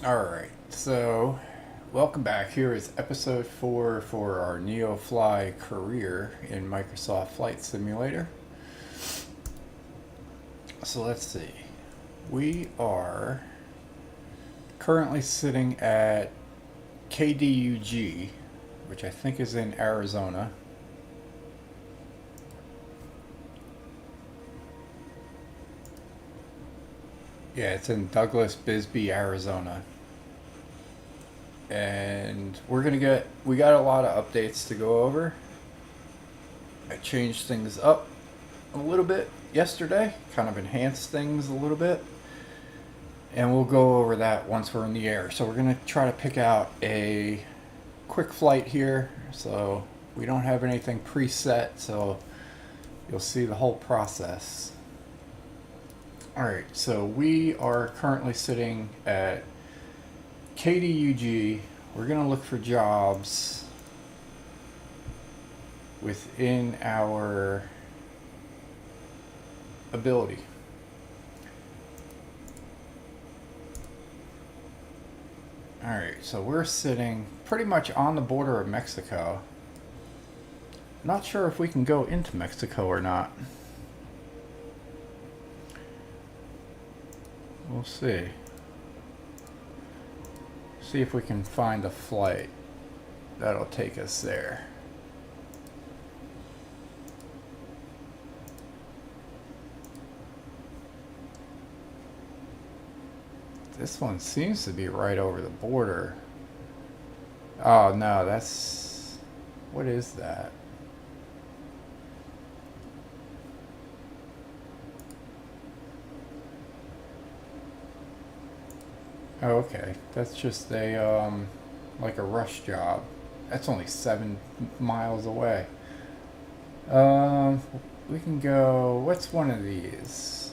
Alright, so welcome back. Here is episode 4 for our NeoFly career in Microsoft Flight Simulator. So let's see. We are currently sitting at KDUG, which I think is in Arizona. Yeah, it's in Douglas Bisbee, Arizona. And we got a lot of updates to go over. I changed things up a little bit yesterday, kind of enhanced things a little bit. And we'll go over that once we're in the air. So we're going to try to pick out a quick flight here. So we don't have anything preset, so you'll see the whole process. Alright, so we are currently sitting at KDUG. We're going to look for jobs within our ability. Alright, so we're sitting pretty much on the border of Mexico. Not sure if we can go into Mexico or not. We'll see. See if we can find a flight that'll take us there. This one seems to be right over the border. Oh no, that's... what is that? Oh, okay. That's just a, like a rush job. That's only 7 miles away. We can go, what's one of these?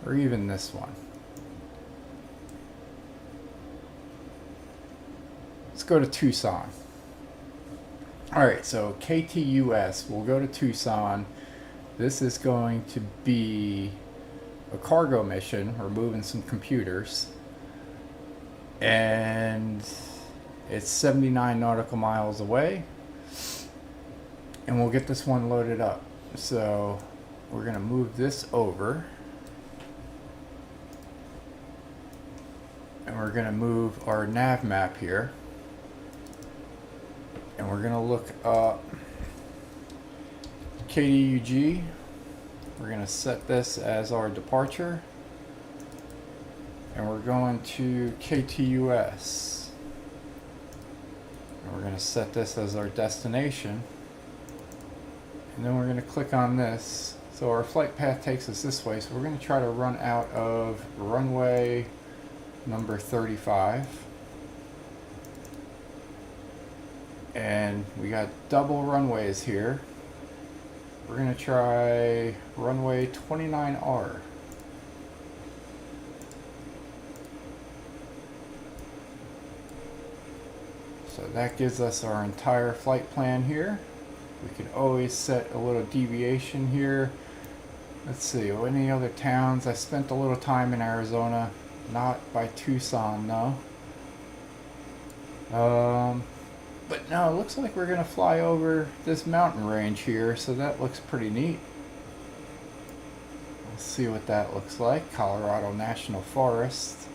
Or even this one. Let's go to Tucson. Alright, so KTUS, we'll go to Tucson. This is going to be a cargo mission. We're moving some computers. And it's 79 nautical miles away. And we'll get this one loaded up. So we're going to move this over. And we're going to move our nav map here. And we're going to look up KDUG. We're going to set this as our departure. And we're going to KTUS. And we're going to set this as our destination. And then we're going to click on this. So our flight path takes us this way. So we're going to try to run out of runway number 35. And we got double runways here. We're going to try runway 29R. So that gives us our entire flight plan here. We can always set a little deviation here. Let's see, any other towns? I spent a little time in Arizona, not by Tucson, no. But no, it looks like we're going to fly over this mountain range here, so that looks pretty neat. Let's see what that looks like. Colorado National Forest.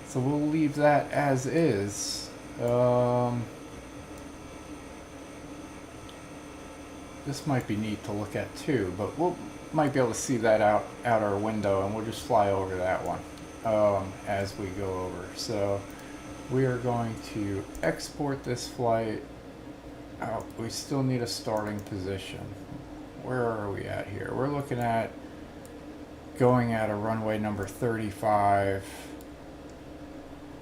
So we'll leave that as is. This might be neat to look at too, but we'll might be able to see that out our window, and we'll just fly over that one as we go over. So we are going to export this flight out. We still need a starting position. Where are we at here? We're looking at going at a runway number 35.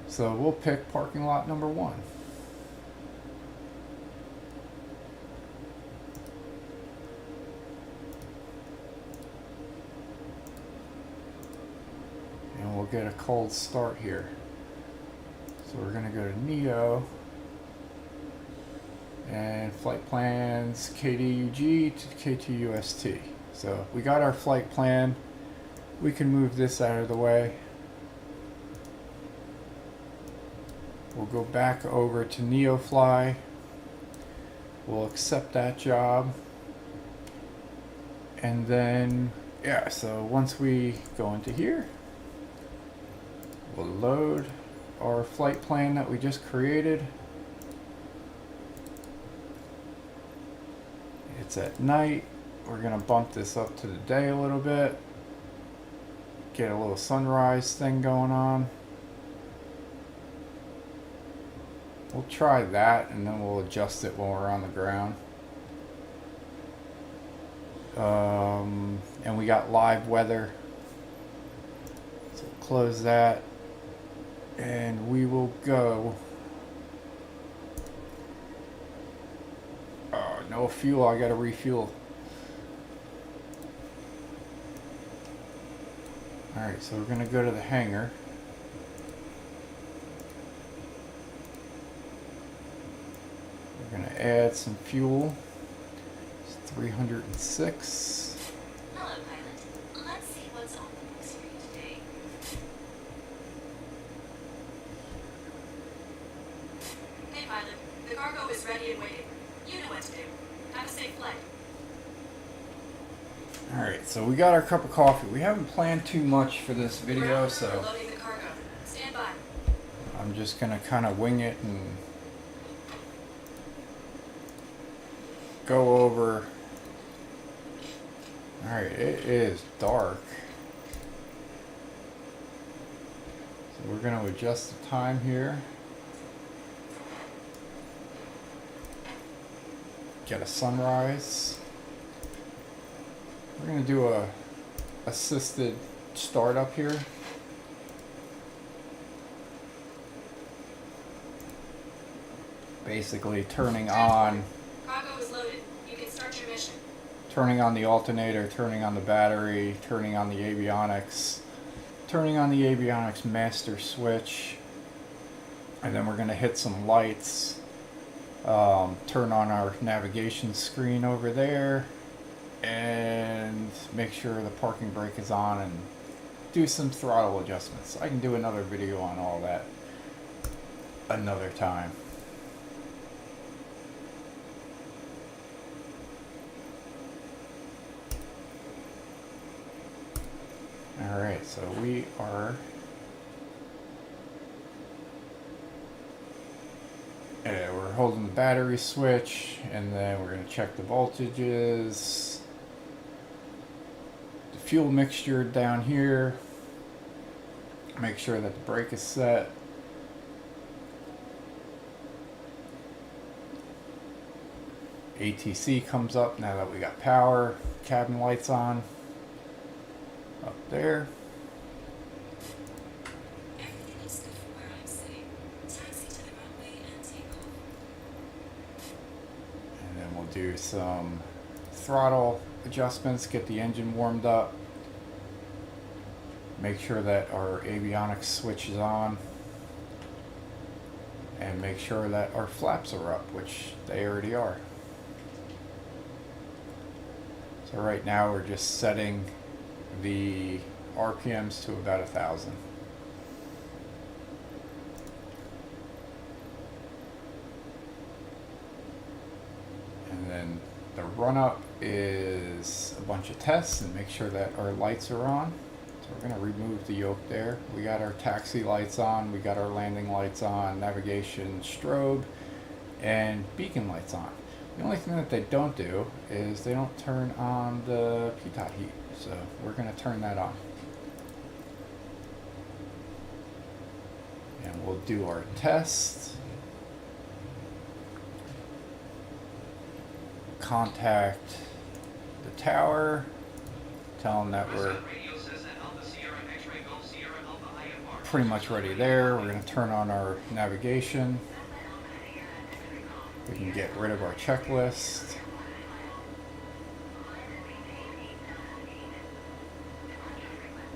So we'll pick parking lot number 1. And we'll get a cold start here. So we're going to go to Neo and flight plans KDUG to KTUST. So we got our flight plan. We can move this out of the way. We'll go back over to NeoFly. We'll accept that job. And then, yeah, so once we go into here, we'll load our flight plan that we just created. It's at night. We're gonna bump this up to the day a little bit. Get a little sunrise thing going on. We'll try that and then we'll adjust it when we're on the ground. And we got live weather. So close that. And we will go. Oh, no fuel. I gotta refuel. Alright, so we're gonna go to the hangar. We're gonna add some fuel. It's 306. Hello, pilot. Let's see what's on the books for you today. Hey, pilot. The cargo is ready and waiting. You know what to do. Have a safe flight. Alright, so we got our cup of coffee. We haven't planned too much for this video, so Loading the cargo. Stand by. I'm just gonna kind of wing it and go over. Alright, it is dark. So we're gonna adjust the time here. Get a sunrise. We're gonna do a assisted startup here. Basically turning on Cargo is loaded. You can start your mission. turning on the alternator, turning on the battery, turning on the avionics, turning on the avionics master switch, and then we're gonna hit some lights, turn on our navigation screen over there, and make sure the parking brake is on and do some throttle adjustments. I can do another video on all that another time. Alright, so we are we're holding the battery switch, and then we're going to check the voltages. The fuel mixture down here. Make sure that the brake is set. ATC comes up now that we got power. Cabin lights on. Up there. Everything looks good from where I'm sitting. Taxi to the runway and take off. And then we'll do some throttle adjustments, get the engine warmed up. Make sure that our avionics switch is on. And make sure that our flaps are up, which they already are. So right now we're just setting the RPMs to about 1,000. And then the run up is a bunch of tests and make sure that our lights are on. So we're going to remove the yoke there. We got our taxi lights on, we got our landing lights on, navigation strobe, and beacon lights on. The only thing that they don't do is they don't turn on the pitot heat. So we're going to turn that on. And we'll do our test. Contact the tower. Tell them that we're pretty much ready there. We're going to turn on our navigation. We can get rid of our checklist.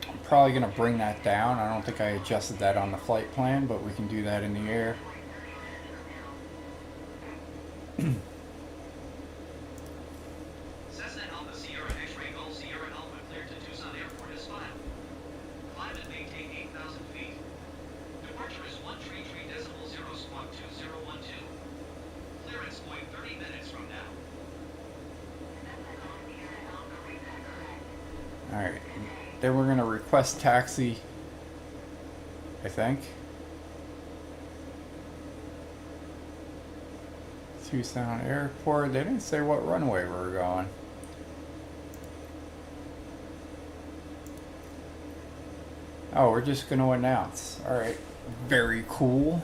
I'm probably going to bring that down. I don't think I adjusted that on the flight plan, but we can do that in the air. Cessna Alpha Sierra X-ray Gold Then we're gonna request taxi, I think. Tucson Airport. They didn't say what runway we're going. Oh, we're just gonna announce. Alright. Very cool.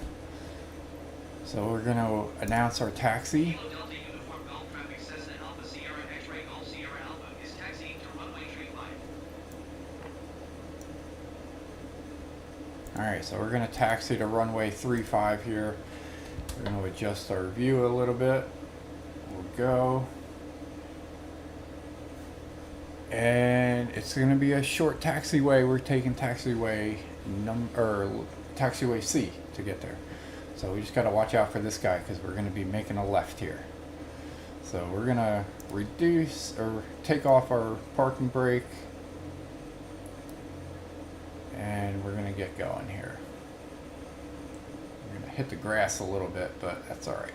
So we're gonna announce our taxi. Kilo Delta Uniform Golf Traffic Cessna Alpha Sierra X-Ray Golf Sierra Alpha is taxiing to runway 35. Alright, so we're gonna taxi to runway 35 here. We're gonna adjust our view a little bit. We'll go. And it's gonna be a short taxiway. We're taking taxiway taxiway C to get there. So we just gotta watch out for this guy because we're gonna be making a left here. So we're gonna reduce or take off our parking brake, and we're gonna get going here. We're gonna hit the grass a little bit, but that's all right.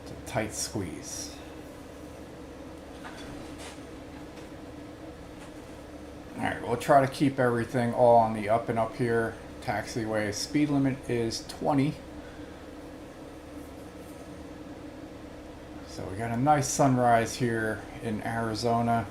It's a tight squeeze. Alright, we'll try to keep everything all on the up and up here. Taxiway speed limit is 20. So we got a nice sunrise here in Arizona.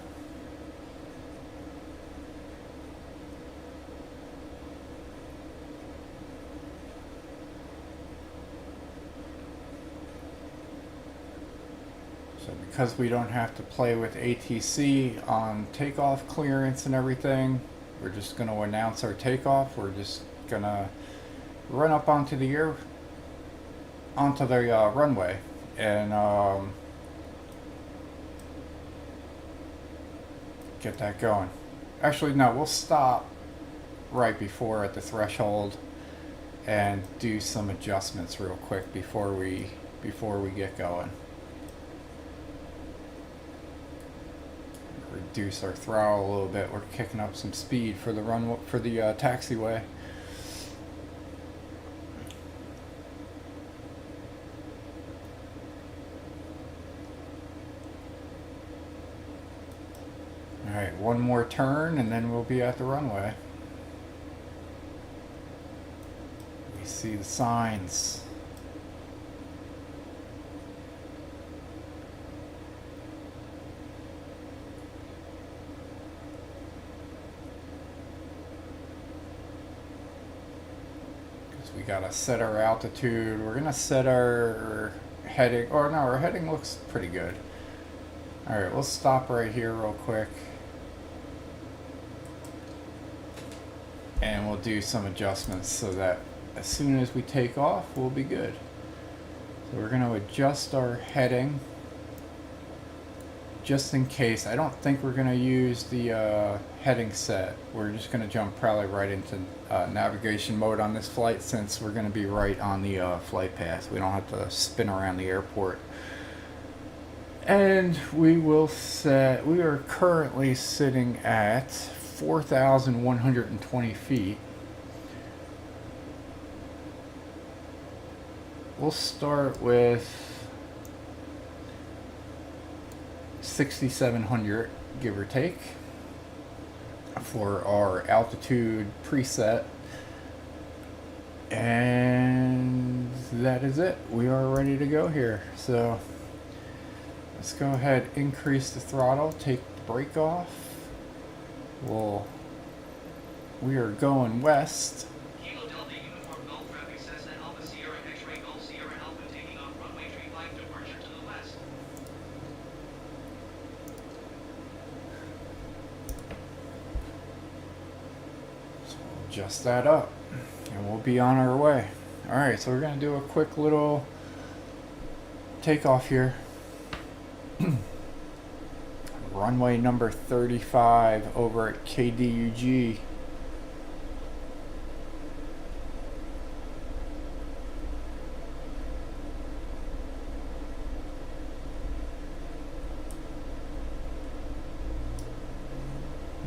So because we don't have to play with ATC on takeoff clearance and everything, we're just going to announce our takeoff. We're just going to run up onto the runway and get that going. Actually, no, we'll stop right before at the threshold and do some adjustments real quick before we get going. Reduce our throttle a little bit. We're kicking up some speed for the taxiway. All right, one more turn and then we'll be at the runway. We see the signs. We gotta set our altitude. We're gonna set our heading. Or no, our heading looks pretty good. Alright, we'll stop right here real quick. And we'll do some adjustments so that as soon as we take off, we'll be good. So we're gonna adjust our heading. Just in case. I don't think we're gonna use the heading set. We're just gonna jump probably right into navigation mode on this flight since we're gonna be right on the flight path. We don't have to spin around the airport. And we are currently sitting at 4,120 feet. We'll start with 6,700, give or take, for our altitude preset. And that is it. We are ready to go here. So let's go ahead, increase the throttle, take the brake off. We are going west. Kilo Delta Uniform Golf Traffic Cessna Alpha Sierra X-Ray Golf Sierra Alpha taking off runway 35 departure to the west. So we'll adjust that up and we'll be on our way. Alright, so we're going to do a quick little takeoff here. Runway number 35 over at KDUG.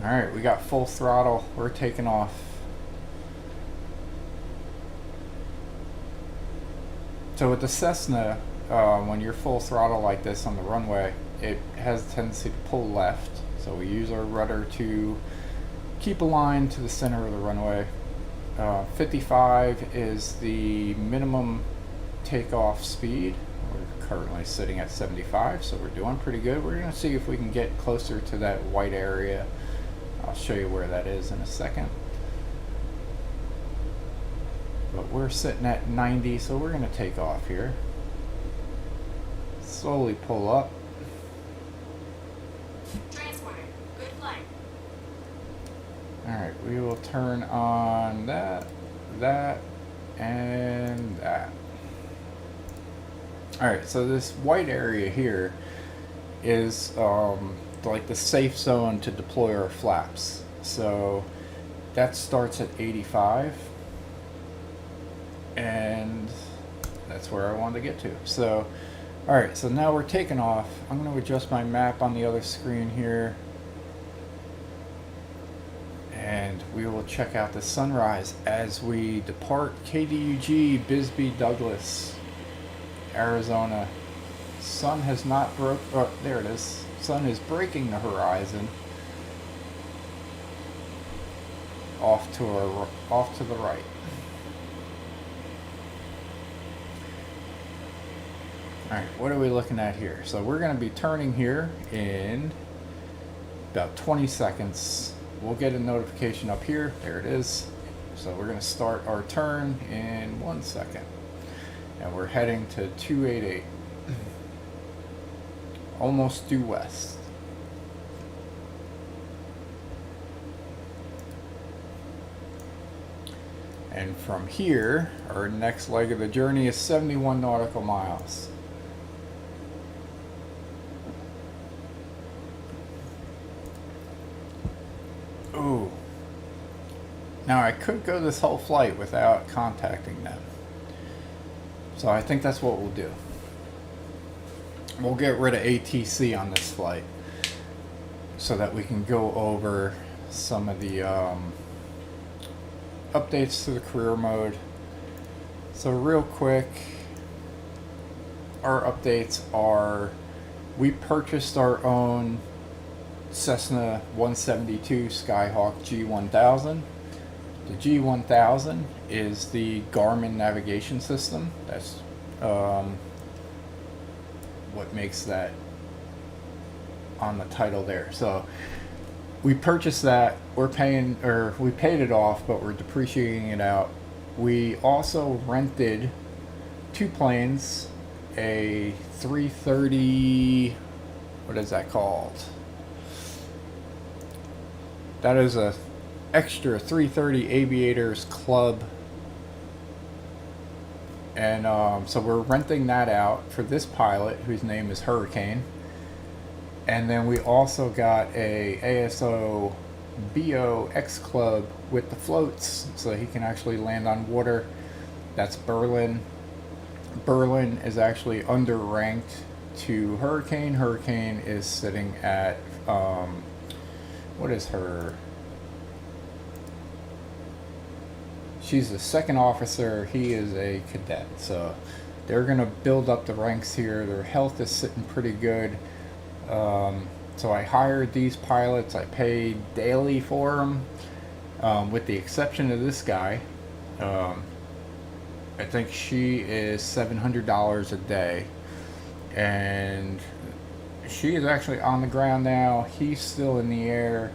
Alright, we got full throttle. We're taking off. So with the Cessna, when you're full throttle like this on the runway, it has a tendency to pull left. So we use our rudder to keep a line to the center of the runway. 55 is the minimum takeoff speed. We're currently sitting at 75, so we're doing pretty good. We're going to see if we can get closer to that white area. I'll show you where that is in a second. But we're sitting at 90, so we're going to take off here. Slowly pull up. Transporter, good flight. Alright, we will turn on that, and that. Alright, so this white area here is like the safe zone to deploy our flaps. So that starts at 85. And that's where I wanted to get to. So, alright, so now we're taking off. I'm going to adjust my map on the other screen here. And we will check out the sunrise as we depart KDUG Bisbee Douglas, Arizona. Sun has not broke. Oh, there it is. Sun is breaking the horizon. Off to the right. Alright, what are we looking at here? So we're going to be turning here in about 20 seconds. We'll get a notification up here. There it is. So we're going to start our turn in 1 second. And we're heading to 288. Almost due west. And from here, our next leg of the journey is 71 nautical miles. Ooh. Now I could go this whole flight without contacting them. So I think that's what we'll do. We'll get rid of ATC on this flight so that we can go over some of the updates to the career mode. So real quick, our updates are we purchased our own Cessna 172 Skyhawk G1000. The G1000 is the Garmin navigation system. That's what makes that on the title there. So we purchased that. We're paying, or we paid it off, but we're depreciating it out. We also rented 2 planes, a 330. What is that called? That is a extra 330 Aviators Club, and so we're renting that out for this pilot whose name is Hurricane. And then we also got a Asobo XCub with the floats, so he can actually land on water. That's Berlin. Berlin is actually underranked to Hurricane. Hurricane is sitting at what is her? She's a second officer. He is a cadet. So they're going to build up the ranks here. Their health is sitting pretty good. So I hired these pilots. I paid daily for them, with the exception of this guy. I think she is $700 a day. And she is actually on the ground now. He's still in the air.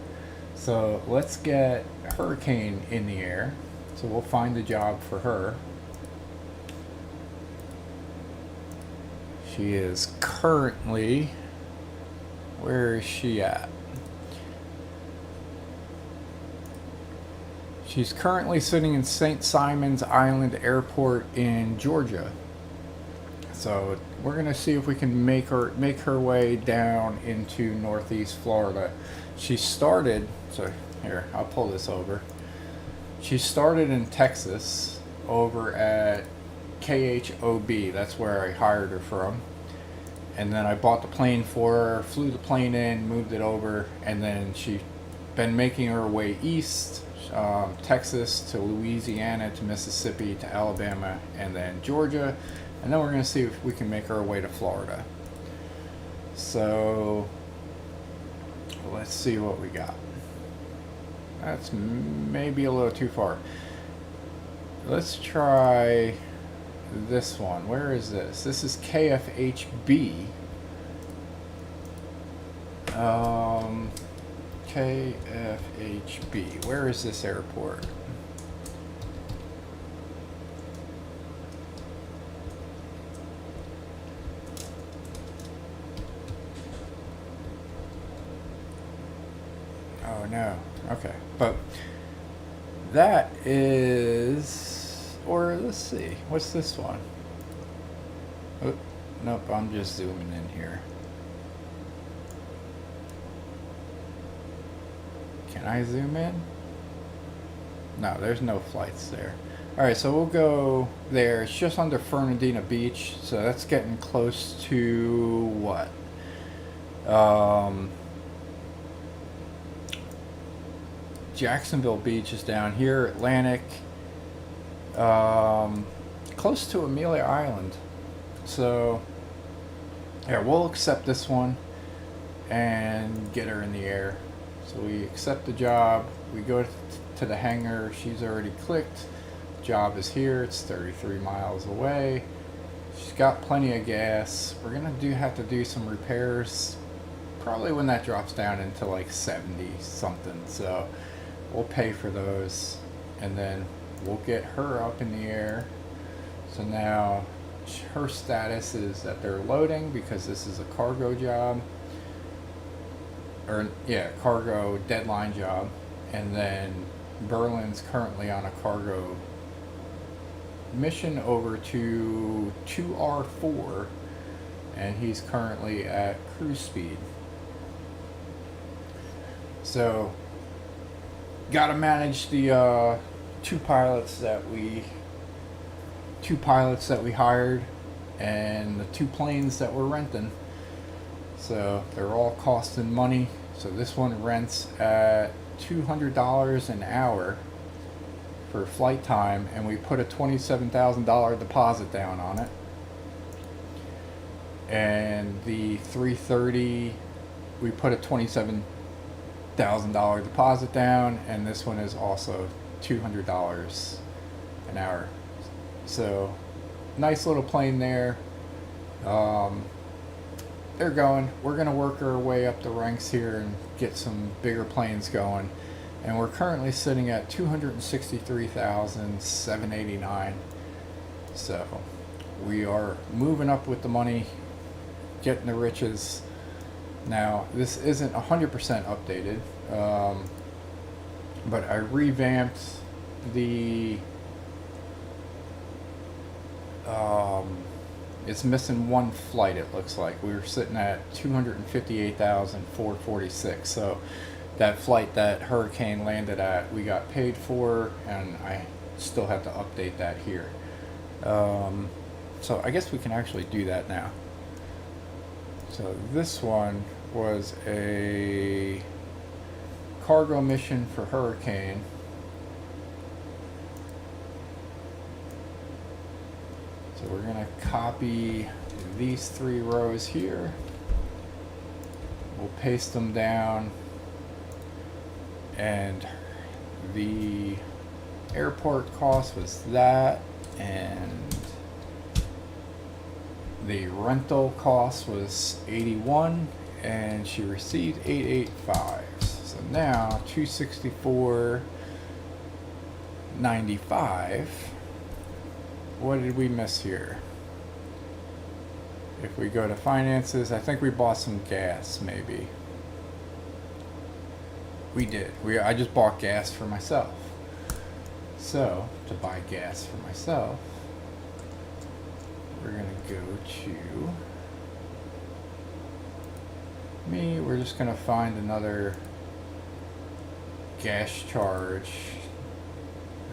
So let's get Hurricane in the air. So we'll find a job for her. She is currently, where is she at? She's currently sitting in St. Simon's Island Airport in Georgia. So we're gonna see if we can make her way down into Northeast Florida. She started, so here, I'll pull this over. She started in Texas over at KHOB. That's where I hired her from. And then I bought the plane for her, flew the plane in, moved it over, and then she's been making her way east, Texas to Louisiana to Mississippi to Alabama, and then Georgia. and then we're going to see if we can make our way to Florida. So let's see what we got. That's maybe a little too far. Let's try this one. Where is this? This is KFHB. KFHB. Where is this airport? Oh no. Okay. But that is, or let's see. What's this one? Oh, nope, I'm just zooming in here. Can I zoom in? No, there's no flights there. Alright, so we'll go there. It's just under Fernandina Beach, so that's getting close to what? Jacksonville Beach is down here, Atlantic, close to Amelia Island. So, yeah, we'll accept this one and get her in the air. So we accept the job, we go to the hangar, she's already clicked, job is here, it's 33 miles away, she's got plenty of gas. We're gonna have to do some repairs, probably when that drops down into like 70 something, so we'll pay for those, and then we'll get her up in the air. So now her status is that they're loading because this is a cargo job, or yeah, cargo deadline job, and then Berlin's currently on a cargo mission over to 2R4, and he's currently at cruise speed. So gotta manage the two pilots that we hired and the 2 planes that we're renting. So they're all costing money. So this one rents at $200 an hour for flight time, and we put a $27,000 deposit down on it. And the 330, we put a $27,000 deposit down, and this one is also $200 an hour. So nice little plane there. They're going. We're going to work our way up the ranks here and get some bigger planes going. And we're currently sitting at $263,789. So we are moving up with the money, getting the riches. Now, this isn't 100% updated, but I revamped the it's missing one flight, it looks like. We were sitting at 258,446. So that flight that Hurricane landed at, we got paid for, and I still have to update that here. So I guess we can actually do that now. So this one was a cargo mission for Hurricane. So we're going to copy these 3 rows here. We'll paste them down. And the airport cost was that, and the rental cost was $81, and she received $885. So now $264.95. What did we miss here? If we go to finances, I think we bought some gas, maybe. We did. I just bought gas for myself. So, to buy gas for myself, we're going to go to me. We're just going to find another gas charge.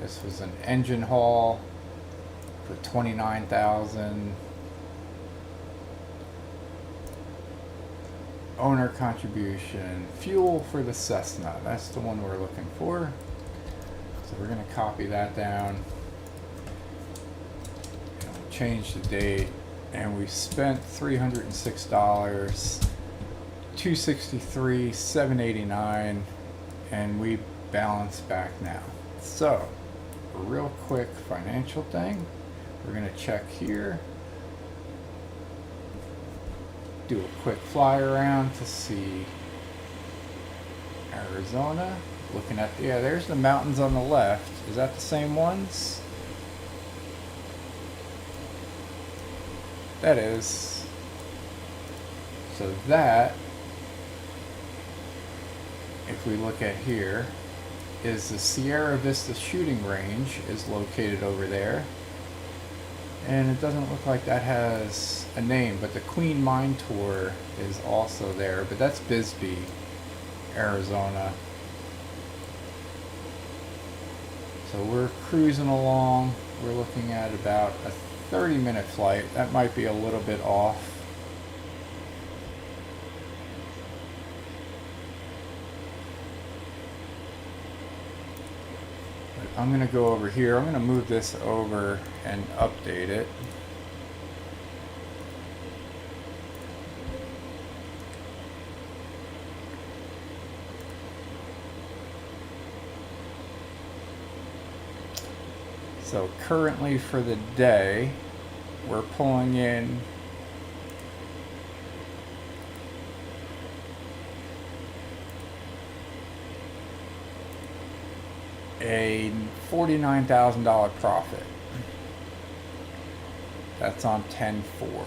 This was an engine haul for $29,000. Owner contribution, fuel for the Cessna. That's the one we're looking for. So we're going to copy that down. And we'll change the date, and we spent $306, $263, $789, and we balance back now. So, a real quick financial thing. We're gonna check here. Do a quick fly around to see Arizona. Looking at, yeah, there's the mountains on the left. Is that the same ones? That is. So that, if we look at here, is the Sierra Vista shooting range is located over there. And it doesn't look like that has a name, but the Queen Mine Tour is also there, but that's Bisbee, Arizona. So we're cruising along. We're looking at about a 30-minute flight. That might be a little bit off. But I'm going to go over here. I'm going to move this over and update it. So currently for the day, we're pulling in a $49,000 profit. That's on 10-4. We'll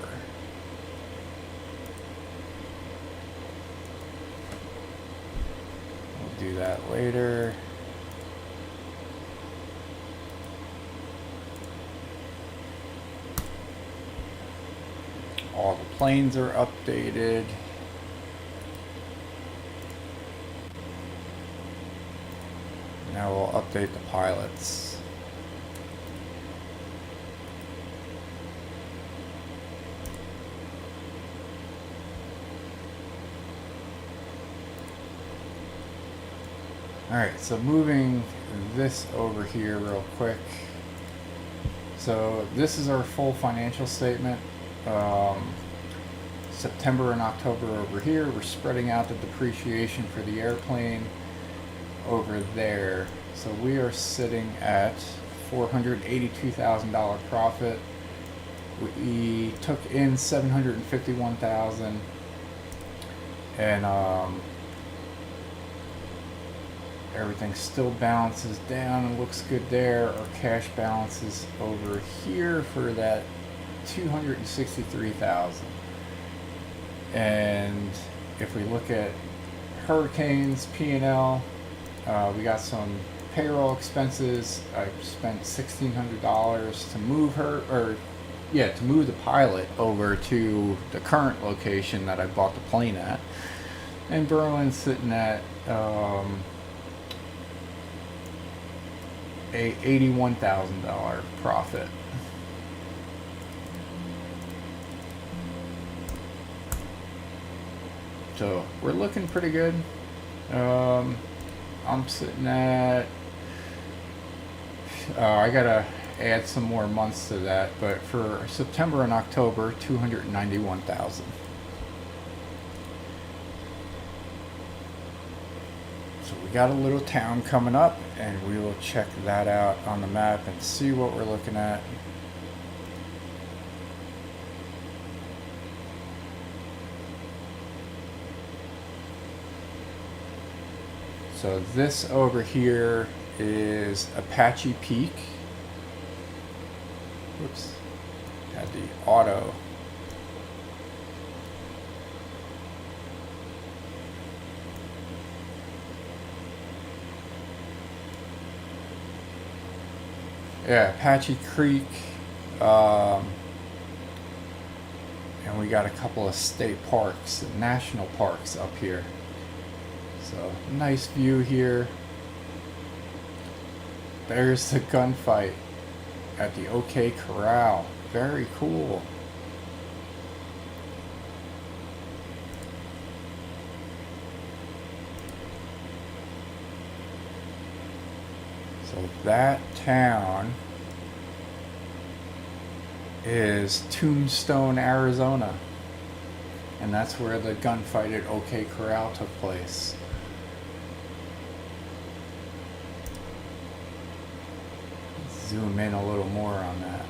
do that later. All the planes are updated. Now we'll update the pilots. Alright, so moving this over here real quick. So this is our full financial statement. September and October over here. We're spreading out the depreciation for the airplane over there. So we are sitting at $482,000 profit. We took in $751,000, and everything still balances down and looks good there. Our cash balance is over here for that $263,000. And if we look at hurricanes, P&L, we got some payroll expenses. I spent $1,600 to move to move the pilot over to the current location that I bought the plane at. And Berlin's sitting at a $81,000 profit. So we're looking pretty good. I'm sitting at, I gotta add some more months to that, but for September and October, $291,000. So we got a little town coming up, and we will check that out on the map and see what we're looking at. So this over here is Apache Peak. Whoops, had the auto. Yeah, Apache Creek, and we got a couple of state parks, national parks up here. So, nice view here. There's the gunfight at the OK Corral. Very cool. So that town is Tombstone, Arizona. And that's where the gunfight at OK Corral took place. Zoom in a little more on that.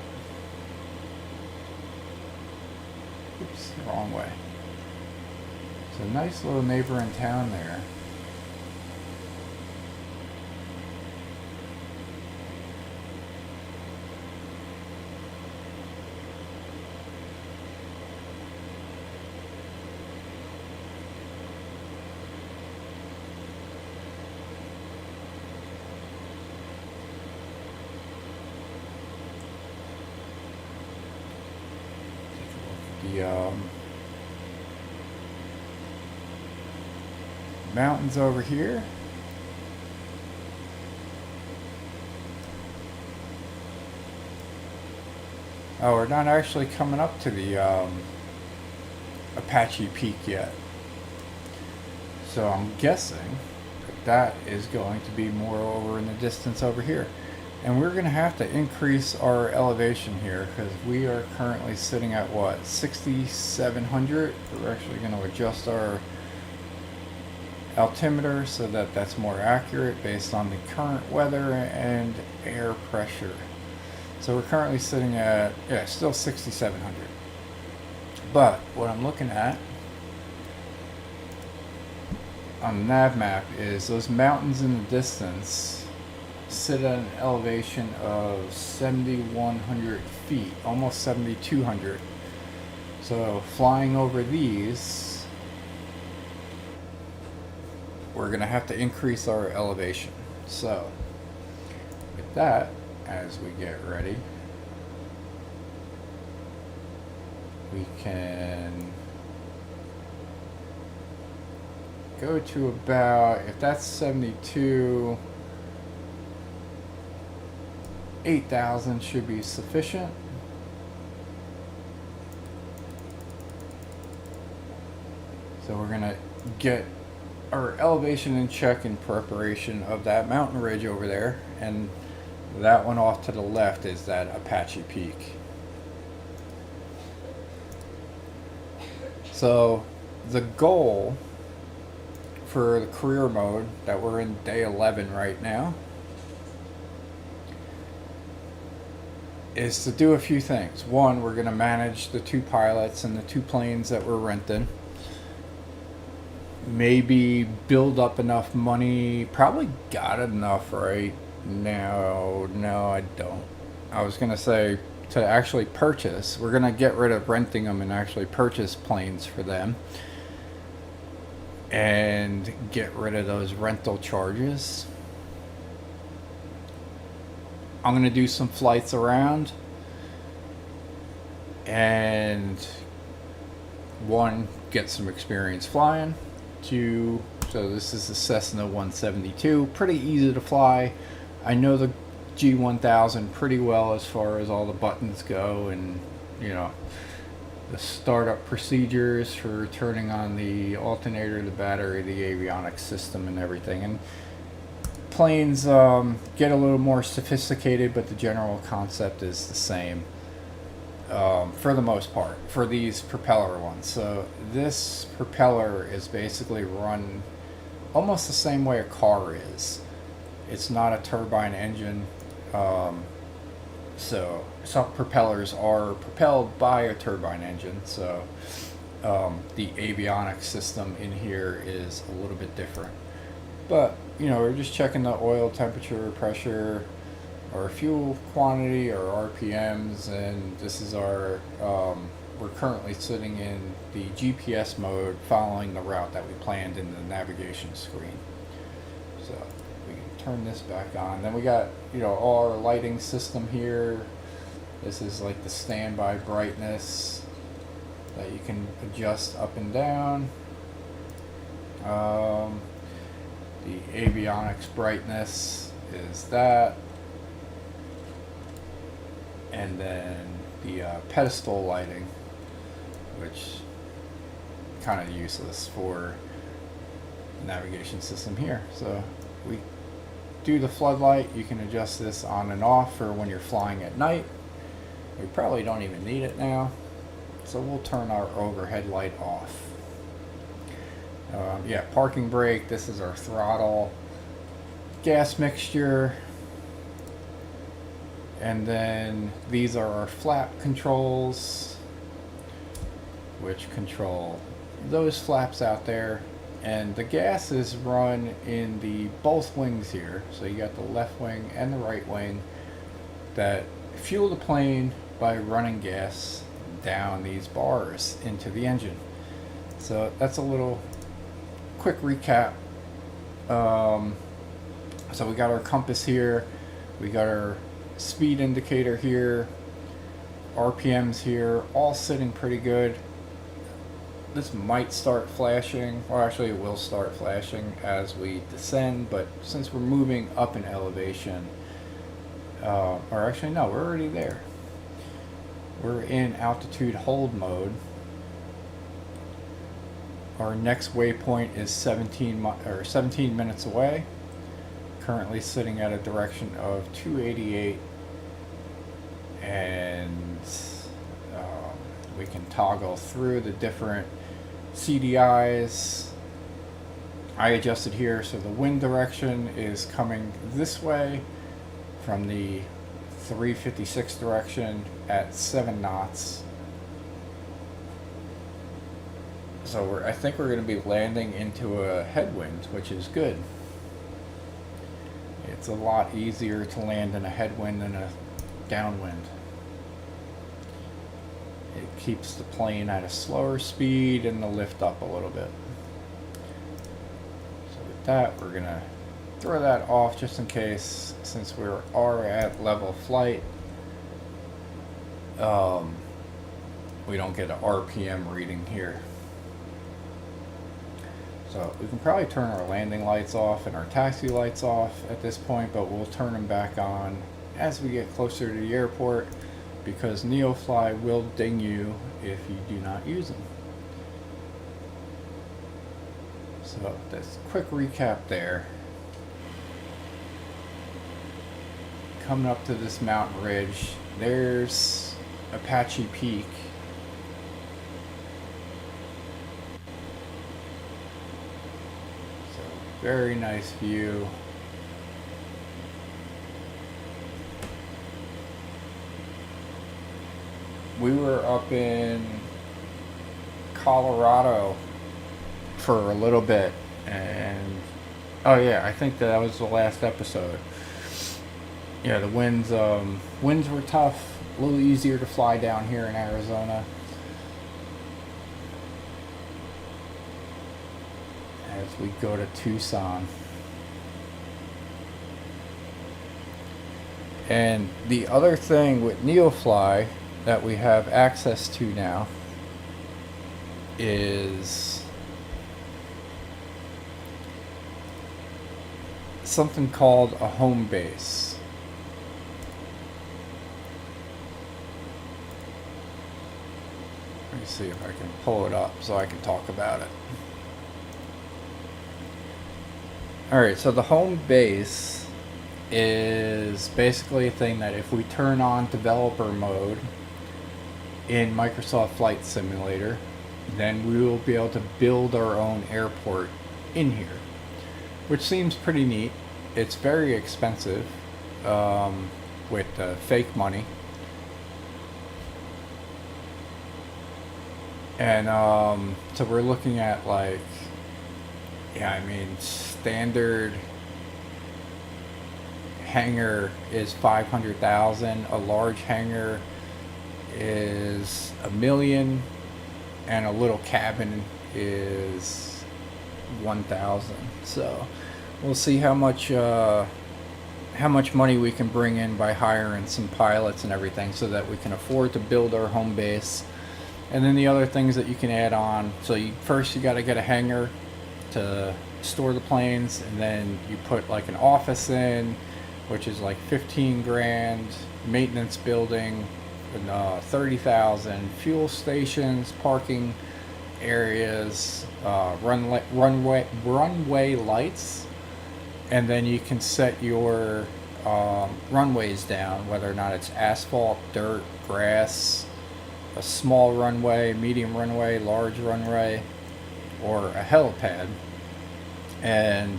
Oops, wrong way. It's a nice little neighboring town there. The mountains over here. Oh, we're not actually coming up to the Apache Peak yet. So I'm guessing that is going to be more over in the distance over here. And we're going to have to increase our elevation here because we are currently sitting at what, 6,700? We're actually going to adjust our altimeter so that that's more accurate based on the current weather and air pressure. So we're currently sitting at, yeah, still 6,700. But what I'm looking at on the nav map is those mountains in the distance sit at an elevation of 7,100 feet, almost 7,200. So flying over these, we're going to have to increase our elevation. So with that, as we get ready, we can go to about, if that's 72, 8,000 should be sufficient. So we're gonna get our elevation in check in preparation of that mountain ridge over there, and that one off to the left is that Apache Peak. So the goal for the career mode that we're in day 11 right now is to do a few things. One, we're going to manage the 2 pilots and the 2 planes that we're renting. Maybe build up enough money. Probably got enough right now. No, I don't. I was going to say to actually purchase. We're going to get rid of renting them and actually purchase planes for them. And get rid of those rental charges. I'm going to do some flights around, and 1, get some experience flying. 2, so this is the Cessna 172, pretty easy to fly. I know the G1000 pretty well as far as all the buttons go, and you know, the startup procedures for turning on the alternator, the battery, the avionics system, and everything. And planes get a little more sophisticated, but the general concept is the same for the most part for these propeller ones. So this propeller is basically run almost the same way a car is. It's not a turbine engine. So some propellers are propelled by a turbine engine. So the avionics system in here is a little bit different. But, you know, we're just checking the oil temperature, pressure, our fuel quantity, our RPMs, and this is our, we're currently sitting in the GPS mode following the route that we planned in the navigation screen. So we can turn this back on. Then we got, you know, all our lighting system here. This is like the standby brightness that you can adjust up and down. The avionics brightness is that, and then the pedestal lighting, which kind of useless for the navigation system here. So we do the floodlight. You can adjust this on and off for when you're flying at night. We probably don't even need it now, so we'll turn our overhead light off. Yeah, parking brake, this is our throttle, gas mixture, and then these are our flap controls, which control those flaps out there. And the gas is run in the both wings here, so you got the left wing and the right wing that fuel the plane by running gas down these bars into the engine. So that's a little quick recap. So we got our compass here, we got our speed indicator here, RPMs here, all sitting pretty good. This might start flashing, well actually it will start flashing as we descend, but since we're moving up in elevation, or actually no, we're already there. We're in altitude hold mode. Our next waypoint is 17 minutes away. Currently sitting at a direction of 288, and we can toggle through the different CDIs. I adjusted here so the wind direction is coming this way from the 356 direction at 7 knots. So I think we're going to be landing into a headwind, which is good. It's a lot easier to land in a headwind than a downwind. It keeps the plane at a slower speed and the lift up a little bit. So with that, we're going to throw that off just in case, since we are at level flight, we don't get an RPM reading here. So we can probably turn our landing lights off and our taxi lights off at this point, but we'll turn them back on as we get closer to the airport, because NeoFly will ding you if you do not use them. So that's a quick recap there. Coming up to this mountain ridge, there's Apache Peak. So very nice view. We were up in Colorado for a little bit, and oh yeah, I think that was the last episode. Yeah, the winds were tough, a little easier to fly down here in Arizona. As we go to Tucson. And the other thing with NeoFly that we have access to now is something called a home base. Let me see if I can pull it up so I can talk about it. Alright, so the home base is basically a thing that if we turn on developer mode in Microsoft Flight Simulator, then we will be able to build our own airport in here, which seems pretty neat. It's very expensive with fake money, and so we're looking at like, yeah, I mean, standard hangar is 500,000. A large hangar is $1 million, and a little cabin is 1,000. So we'll see how much money we can bring in by hiring some pilots and everything, so that we can afford to build our home base. And then the other things that you can add on. So you got to get a hangar to store the planes, and then you put like an office in, which is like 15 grand, maintenance building, 30,000, fuel stations, parking areas, runway lights, and then you can set your runways down, whether or not it's asphalt, dirt, grass, a small runway, medium runway, large runway, or a helipad. And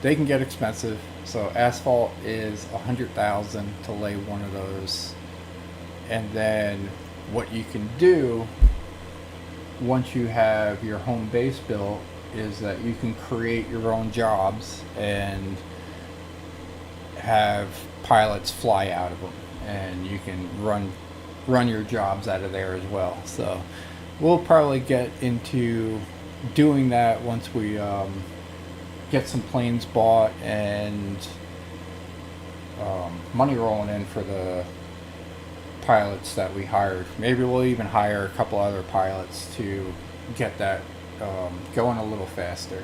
they can get expensive. So asphalt is $100,000 to lay one of those. And then what you can do once you have your home base built is that you can create your own jobs and have pilots fly out of them, and you can run your jobs out of there as well. So we'll probably get into doing that once we get some planes bought and money rolling in for the pilots that we hired. Maybe we'll even hire a couple other pilots to get that going a little faster.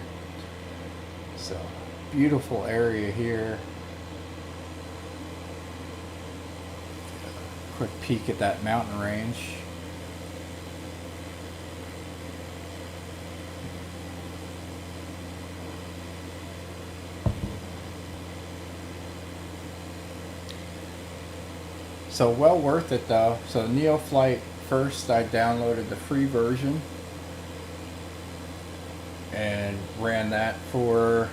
So beautiful area here. Quick peek at that mountain range. So well worth it though. So NeoFlight, first I downloaded the free version and ran that for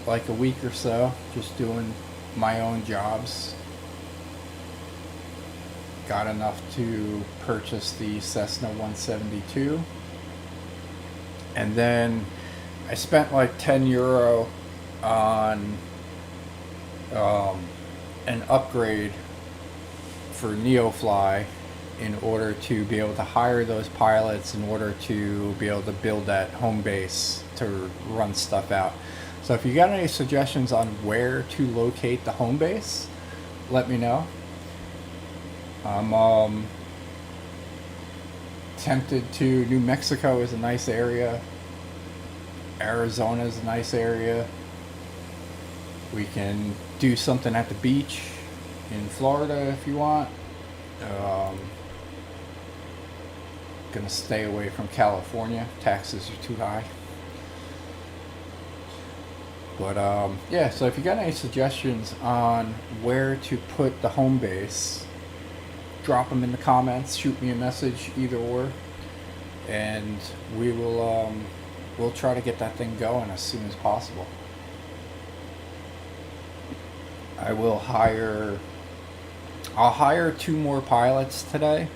like a week or so, just doing my own jobs. Got enough to purchase the Cessna 172, and then I spent like €10 on an upgrade for NeoFly in order to be able to hire those pilots, in order to be able to build that home base to run stuff out. So if you got any suggestions on where to locate the home base, let me know. I'm tempted to. New Mexico is a nice area. Arizona is a nice area. We can do something at the beach in Florida if you want. Gonna stay away from California. Taxes are too high. But yeah, so if you got any suggestions on where to put the home base, drop them in the comments, shoot me a message, either or, and we will we'll try to get that thing going as soon as possible. I'll hire 2 more pilots today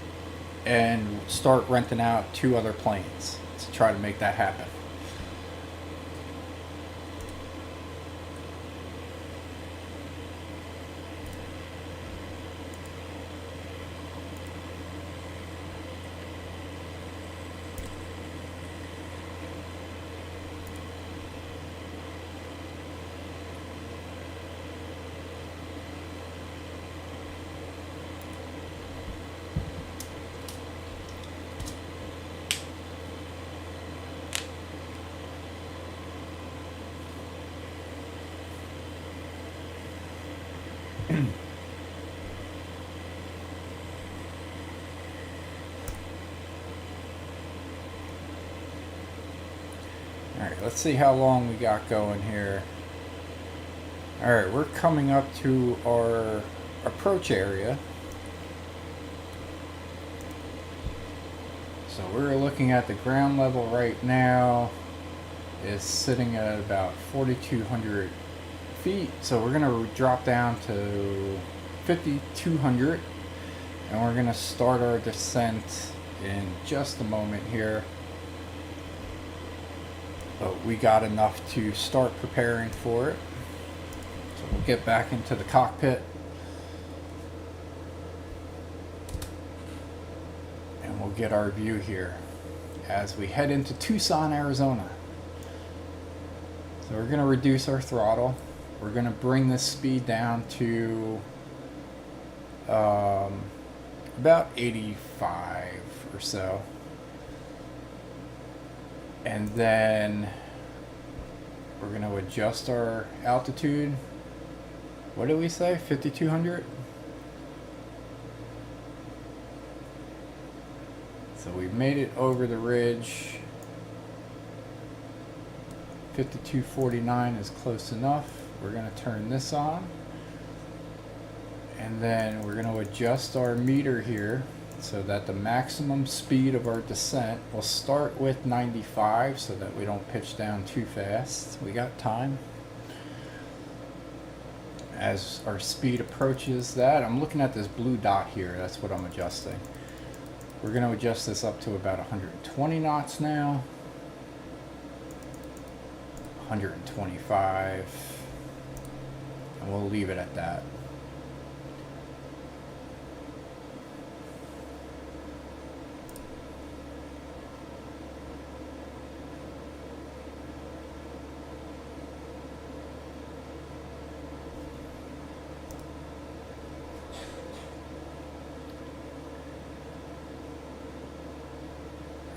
and start renting out 2 other planes to try to make that happen. Alright, let's see how long we got going here. Alright, we're coming up to our approach area. So we're looking at the ground level right now is sitting at about 4,200 feet. So we're going to drop down to 5,200 and we're going to start our descent in just a moment here. But we got enough to start preparing for it. So we'll get back into the cockpit. And we'll get our view here as we head into Tucson, Arizona. So we're going to reduce our throttle. We're going to bring this speed down to about 85 or so. And then we're going to adjust our altitude. What did we say? 5,200? So we've made it over the ridge. 5,249 is close enough. We're going to turn this on. And then we're going to adjust our meter here so that the maximum speed of our descent will start with 95 so that we don't pitch down too fast. We got time. As our speed approaches that, I'm looking at this blue dot here. That's what I'm adjusting. We're going to adjust this up to about 120 knots now. 125. And we'll leave it at that.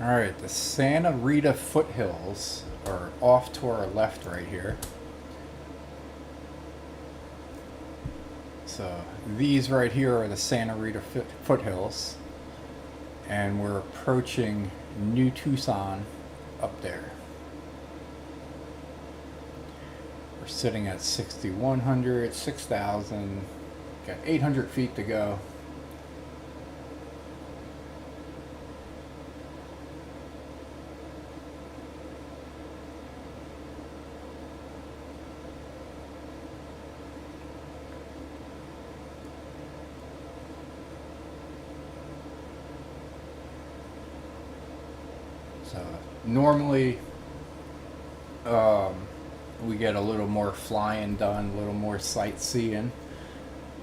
Alright, the Santa Rita foothills are off to our left right here. So these right here are the Santa Rita foothills. And we're approaching New Tucson up there. We're sitting at 6,100, 6,000, got 800 feet to go. Normally, we get a little more flying done, a little more sightseeing,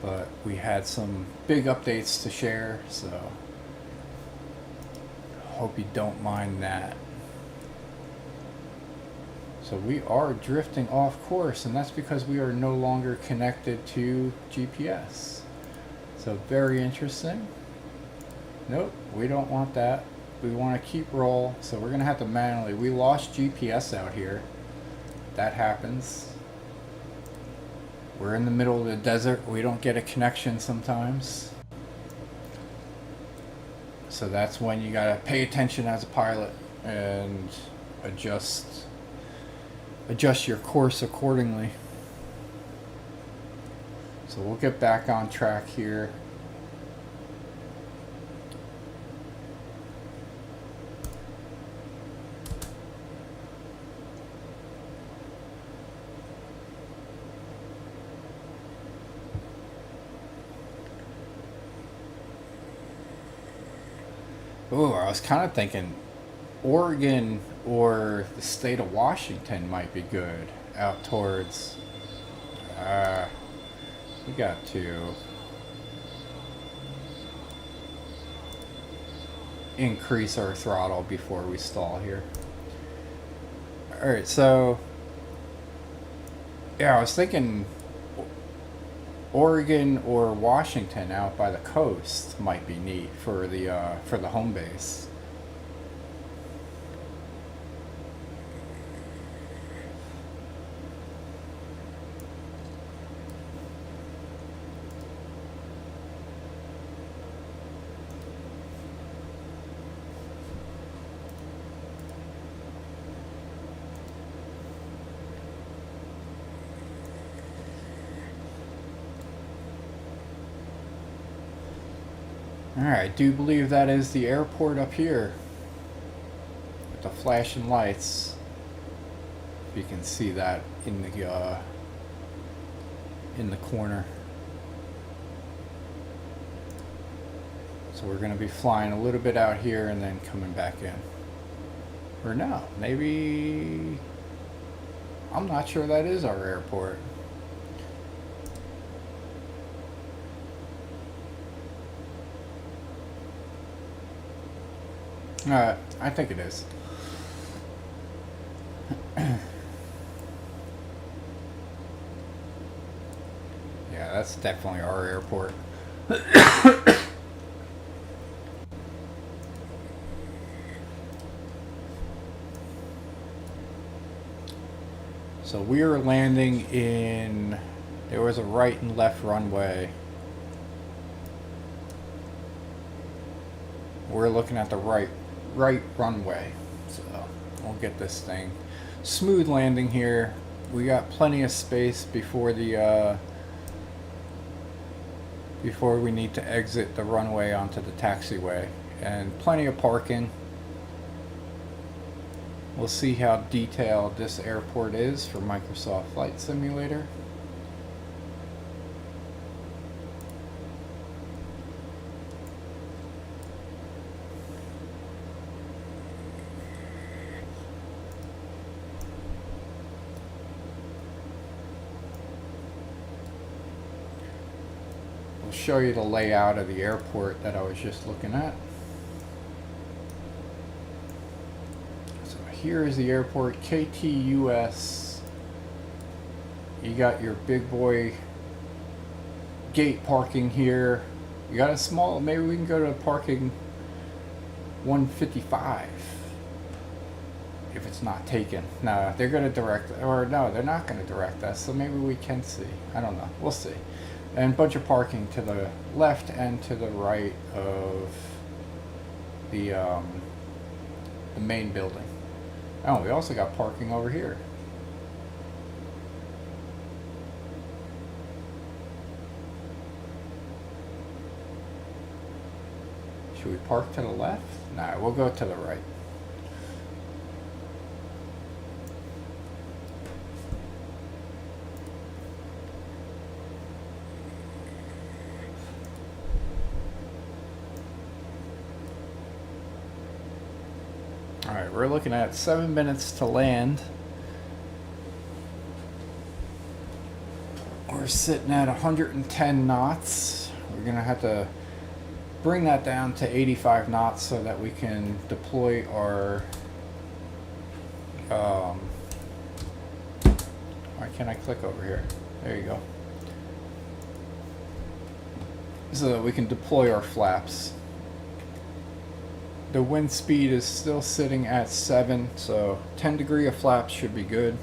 but we had some big updates to share, so hope you don't mind that. So we are drifting off course, and that's because we are no longer connected to GPS. So very interesting. Nope, we don't want that. We want to keep roll, so we're going to have to manually. We lost GPS out here. That happens. We're in the middle of the desert. We don't get a connection sometimes. So that's when you got to pay attention as a pilot and adjust your course accordingly. So we'll get back on track here. Oh, I was kind of thinking Oregon or the state of Washington might be good out towards. We got to increase our throttle before we stall here. Alright, so yeah, I was thinking Oregon or Washington out by the coast might be neat for the home base. Alright, I do believe that is the airport up here with the flashing lights. If you can see that in the corner. So we're going to be flying a little bit out here and then coming back in. Or no, maybe, I'm not sure that is our airport. I think it is. Yeah, that's definitely our airport. So we are landing in, there was a right and left runway. We're looking at the right runway, so we'll get this thing smooth landing here. We got plenty of space before the before we need to exit the runway onto the taxiway, and plenty of parking. We'll see how detailed this airport is for Microsoft Flight Simulator. We'll show you the layout of the airport that I was just looking at. Here is the airport, KTUS. You got your big boy gate parking here. You got a small, maybe we can go to parking 155 if it's not taken. No, they're going to direct, or no, they're not going to direct us, so maybe we can see. I don't know. We'll see. And a bunch of parking to the left and to the right of the main building. Oh, we also got parking over here. Should we park to the left? Nah, we'll go to the right. Alright, we're looking at 7 minutes to land. We're sitting at 110 knots. We're going to have to bring that down to 85 knots so that we can deploy our... why can't I click over here? There you go. So that we can deploy our flaps. The wind speed is still sitting at 7, so 10 degree of flaps should be good.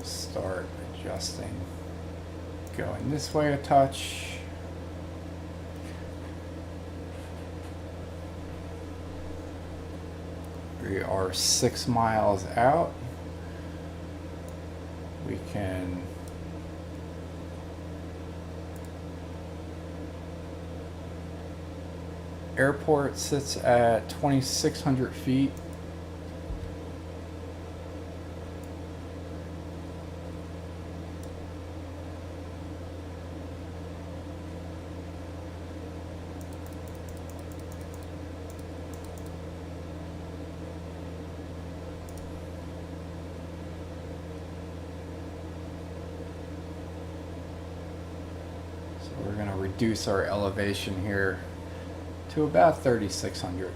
Start adjusting, going this way a touch. We are 6 miles out. We can airport sits at 2,600 feet. We're going to reduce our elevation here to about 3,600.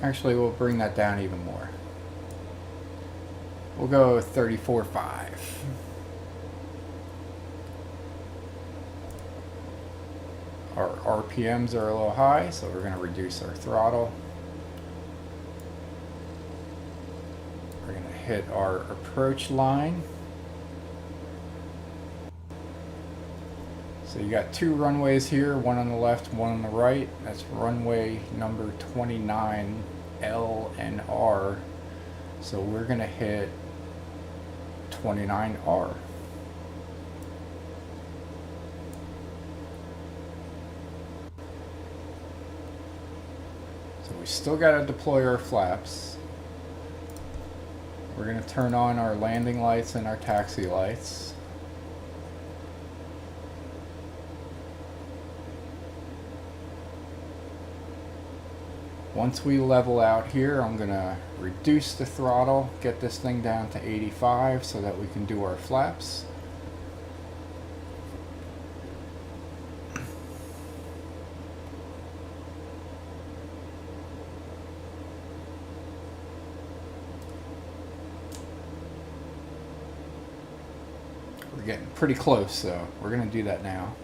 Actually, we'll bring that down even more. We'll go 34.5. Our RPMs are a little high, so we're going to reduce our throttle. We're going to hit our approach line. So you got 2 runways here, one on the left, one on the right. That's runway number 29, L and R. So we're going to hit 29R. So we still got to deploy our flaps. We're going to turn on our landing lights and our taxi lights. Once we level out here, I'm going to reduce the throttle, get this thing down to 85 so that we can do our flaps. We're getting pretty close, so we're going to do that now.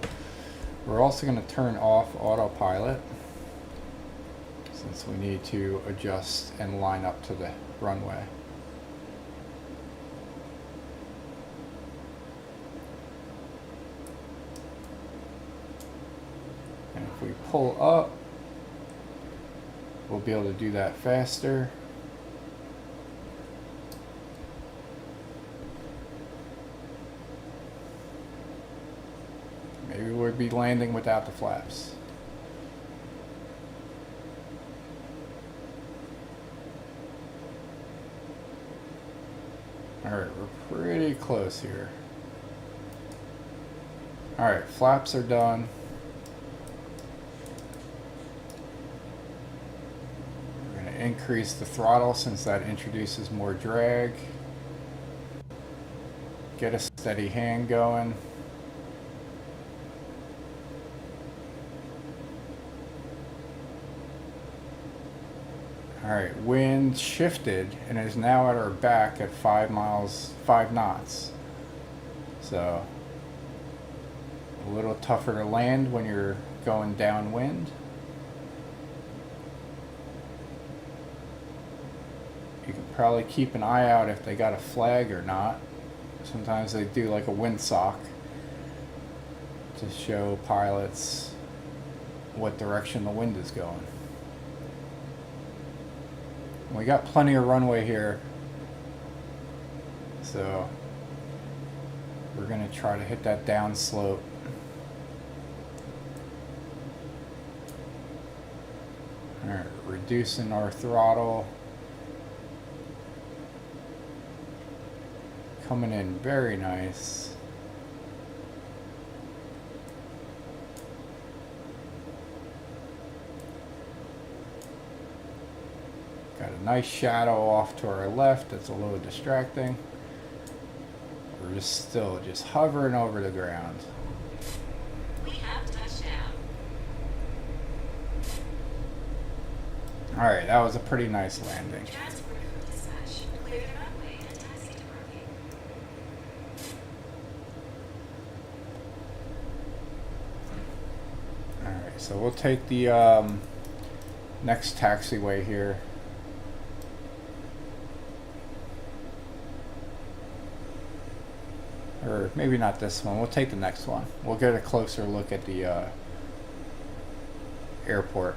We're also going to turn off autopilot since we need to adjust and line up to the runway. And if we pull up, we'll be able to do that faster. Maybe we'll be landing without the flaps. Alright, we're pretty close here. Alright, flaps are done. We're going to increase the throttle since that introduces more drag. Get a steady hand going. Alright, wind shifted and is now at our back at 5 knots. So, a little tougher to land when you're going downwind. You can probably keep an eye out if they got a flag or not. Sometimes they do like a windsock to show pilots what direction the wind is going. We got plenty of runway here, so we're going to try to hit that down slope. Alright, reducing our throttle. Coming in very nice. Got a nice shadow off to our left that's a little distracting. We're just hovering over the ground. We have touchdown. Alright, that was a pretty nice landing. Transport crew dispatch. Clear the runway and taxi to parking. Alright, so we'll take the next taxiway here. Or maybe not this one. We'll take the next one. We'll get a closer look at the airport.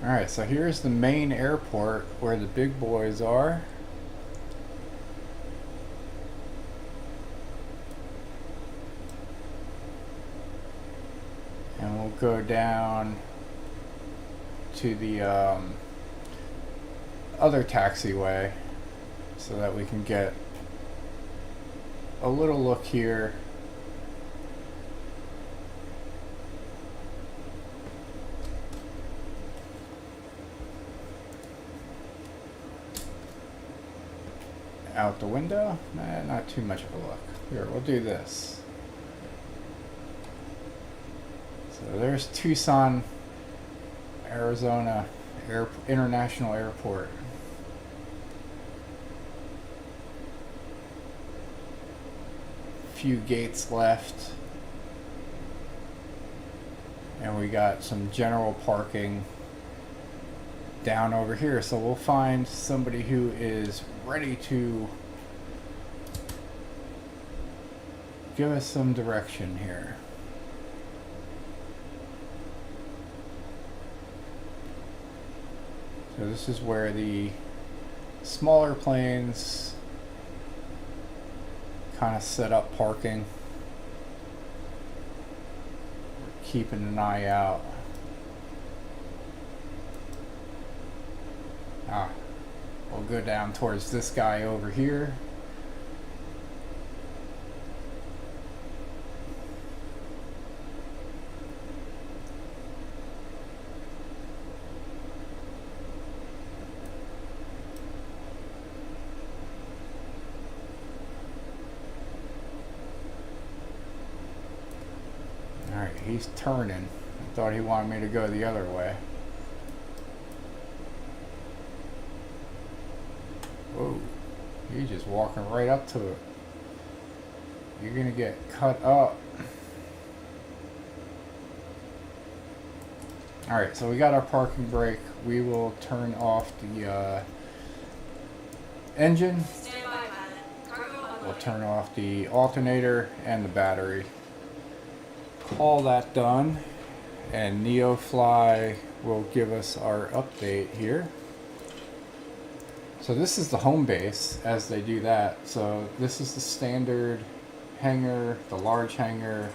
Alright, so here's the main airport where the big boys are. And we'll go down to the other taxiway so that we can get a little look here. Out the window? Nah, not too much of a look. Here, we'll do this. So there's Tucson, Arizona International Airport. Few gates left. And we got some general parking down over here. So we'll find somebody who is ready to give us some direction here. So this is where the smaller planes kind of set up parking. We're keeping an eye out. We'll go down towards this guy over here. Alright, he's turning. I thought he wanted me to go the other way. You're just walking right up to it. You're gonna get cut up. Alright, so we got our parking brake. We will turn off the engine. Stand by, pilot. Cargo We'll unloading. turn off the alternator and the battery. All that done, and NeoFly will give us our update here. So this is the home base as they do that. So this is the standard hangar, the large hangar.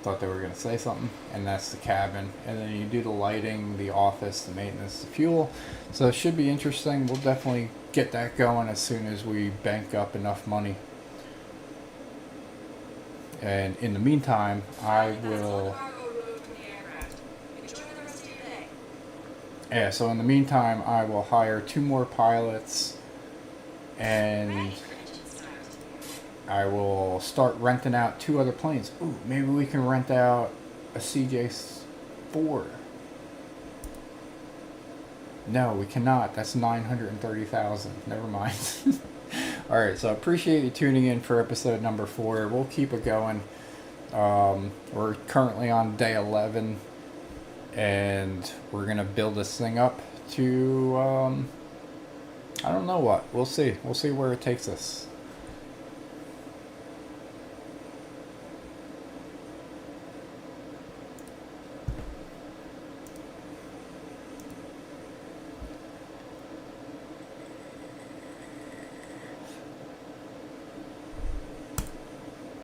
Thought they were going to say something. And that's the cabin. And then you do the lighting, the office, the maintenance, the fuel. So it should be interesting. We'll definitely get that going as soon as we bank up enough money. And in the meantime, I will... Cargo removed from the aircraft. Enjoy the rest of your day. Yeah, so in the meantime, I will hire 2 more pilots. And Ready for engine start. I will start renting out 2 other planes. Ooh, maybe we can rent out a CJ4. No, we cannot. That's $930,000. Never mind. Alright, so I appreciate you tuning in for episode number 4. We'll keep it going. We're currently on day 11. And we're going to build this thing up to... I don't know what. We'll see. We'll see where it takes us.